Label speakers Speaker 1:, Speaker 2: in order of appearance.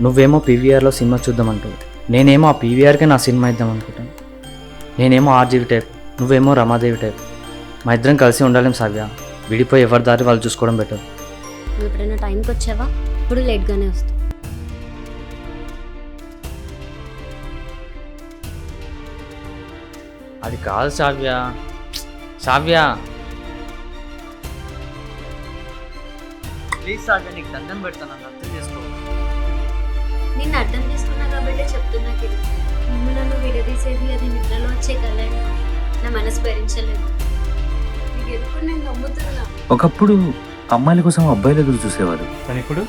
Speaker 1: నువ్వేమో పీవీఆర్లో సినిమా చూద్దామంటావు, నేనేమో ఆ పీవీఆర్కే నా సినిమా ఇద్దాం అనుకుంటాను. నేనేమో ఆర్జీవి టైప్, నువ్వేమో రమాదేవి టైప్. మా ఇద్దరం కలిసి ఉండాలేం సావ్య. విడిపోయి ఎవరి దారి వాళ్ళు చూసుకోవడం బెటర్.
Speaker 2: నువ్వు ఎప్పుడైనా టైంకి వచ్చావా? ఇప్పుడు లేట్గానే వస్తావు.
Speaker 1: అది కాదు సావ్య. సావ్య ప్లీజ్ సావ్య, నీకు దండం పెడతాను, నన్ను అర్థం చేసుకో.
Speaker 2: నిన్ను అర్థం చేసుకున్నా కాబట్టి చెప్తున్నా కిరు. నువ్వు నన్ను విడదీసేది అది నిద్రలో వచ్చే కళ. నా మనసు భరించలేదు. నీకు ఎదురు నేను నమ్ముతున్నా.
Speaker 3: ఒకప్పుడు అమ్మాయిల కోసం అబ్బాయిలు ఎదురు చూసేవారు,
Speaker 1: కానీ ఇప్పుడు